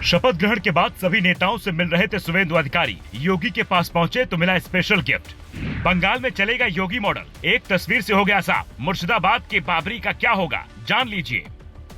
शपथ ग्रहण के बाद सभी नेताओं से मिल रहे थे सुवेंदु अधिकारी। योगी के पास पहुंचे तो मिला स्पेशल गिफ्ट। बंगाल में चलेगा योगी मॉडल। एक तस्वीर से हो गया साफ, मुर्शिदाबाद के बाबरी का क्या होगा, जान लीजिए।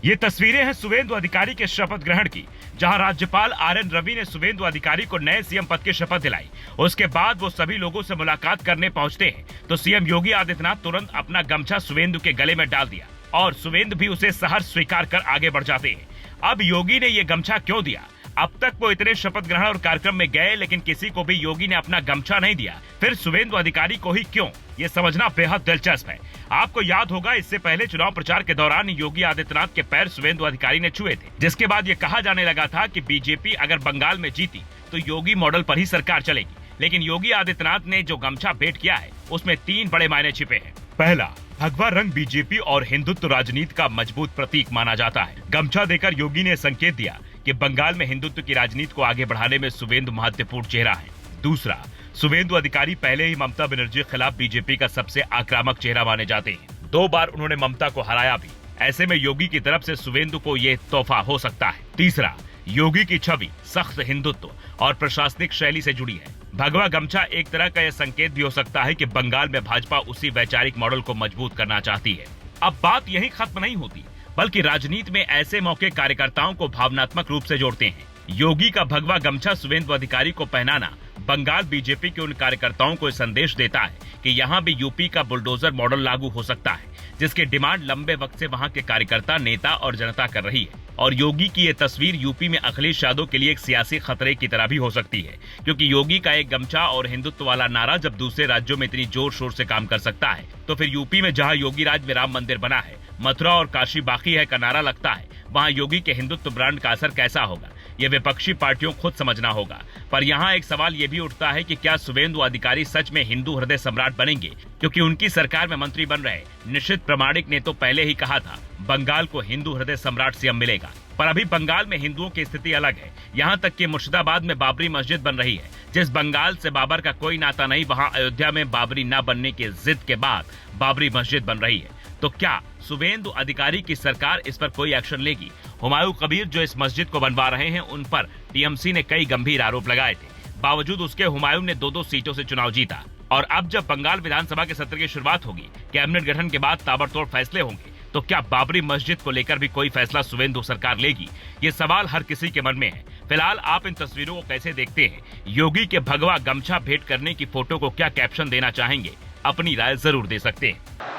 ये तस्वीरें हैं सुवेंदु अधिकारी के शपथ ग्रहण की, जहां राज्यपाल RN रवि ने सुवेंदु अधिकारी को नए सीएम पद की शपथ दिलाई। उसके बाद वो सभी लोगों से मुलाकात करने पहुंचते हैं तो सीएम योगी आदित्यनाथ तुरंत अपना गमछा सुवेंदु के गले में डाल दिया और सुवेंदु भी उसे सहर्ष स्वीकार कर आगे बढ़ जाते हैं। अब योगी ने ये गमछा क्यों दिया? अब तक वो इतने शपथ ग्रहण और कार्यक्रम में गए लेकिन किसी को भी योगी ने अपना गमछा नहीं दिया, फिर सुवेंदु अधिकारी को ही क्यों? ये समझना बेहद दिलचस्प है। आपको याद होगा इससे पहले चुनाव प्रचार के दौरान योगी आदित्यनाथ के पैर सुवेंदु अधिकारी ने छुए थे, जिसके बाद ये कहा जाने लगा था कि बीजेपी अगर बंगाल में जीती तो योगी मॉडल पर ही सरकार चलेगी। लेकिन योगी आदित्यनाथ ने जो गमछा भेंट किया है उसमें 3 बड़े मायने छिपे हैं। पहला, भगवा रंग बीजेपी और हिंदुत्व राजनीति का मजबूत प्रतीक माना जाता है। गमछा देकर योगी ने संकेत दिया कि बंगाल में हिंदुत्व की राजनीति को आगे बढ़ाने में सुवेंदु महत्वपूर्ण चेहरा है। दूसरा, सुवेंदु अधिकारी पहले ही ममता बनर्जी के खिलाफ बीजेपी का सबसे आक्रामक चेहरा माने जाते हैं। 2 बार उन्होंने ममता को हराया भी। ऐसे में योगी की तरफ से सुवेंदु को ये तोहफा हो सकता है। तीसरा, योगी की छवि सख्त हिंदुत्व और प्रशासनिक शैली से जुड़ी है। भगवा गमछा एक तरह का यह संकेत भी हो सकता है कि बंगाल में भाजपा उसी वैचारिक मॉडल को मजबूत करना चाहती है। अब बात यही खत्म नहीं होती, बल्कि राजनीति में ऐसे मौके कार्यकर्ताओं को भावनात्मक रूप से जोड़ते हैं। योगी का भगवा गमछा सुवेंदु अधिकारी को पहनाना बंगाल बीजेपी के उन कार्यकर्ताओं को संदेश देता है कि यहाँ भी यूपी का बुलडोजर मॉडल लागू हो सकता है, जिसके डिमांड लंबे वक्त से वहाँ के कार्यकर्ता, नेता और जनता कर रही है। और योगी की ये तस्वीर यूपी में अखिलेश यादव के लिए एक सियासी खतरे की तरह भी हो सकती है, क्योंकि योगी का एक गमछा और हिंदुत्व वाला नारा जब दूसरे राज्यों में इतनी जोर शोर से काम कर सकता है, तो फिर यूपी में जहाँ योगी राज में राम मंदिर बना है, मथुरा और काशी बाकी है का नारा लगता है, वहाँ योगी के हिंदुत्व ब्रांड का असर कैसा होगा, ये विपक्षी पार्टियों खुद समझना होगा। पर यहाँ एक सवाल ये भी उठता है कि क्या सुवेंदु अधिकारी सच में हिंदू हृदय सम्राट बनेंगे, क्योंकि उनकी सरकार में मंत्री बन रहे निशित प्रामाणिक ने तो पहले ही कहा था बंगाल को हिंदू हृदय सम्राट सीएम मिलेगा। पर अभी बंगाल में हिंदुओं की स्थिति अलग है। यहाँ तक कि मुर्शिदाबाद में बाबरी मस्जिद बन रही है। जिस बंगाल से बाबर का कोई नाता नहीं, वहाँ अयोध्या में बाबरी न बनने की जिद के बाद बाबरी मस्जिद बन रही है। तो क्या सुवेंदु अधिकारी की सरकार इस पर कोई एक्शन लेगी? हुमायूं कबीर जो इस मस्जिद को बनवा रहे हैं, उन पर टीएमसी ने कई गंभीर आरोप लगाए थे। बावजूद उसके हुमायूं ने 2-2 सीटों से चुनाव जीता। और अब जब बंगाल विधानसभा के सत्र की शुरुआत होगी, कैबिनेट गठन के बाद ताबड़तोड़ फैसले होंगे, तो क्या बाबरी मस्जिद को लेकर भी कोई फैसला सुवेंदु सरकार लेगी? ये सवाल हर किसी के मन में है। फिलहाल आप इन तस्वीरों को कैसे देखते हैं? योगी के भगवा गमछा भेंट करने की फोटो को क्या कैप्शन देना चाहेंगे? अपनी राय जरूर दे सकते हैं।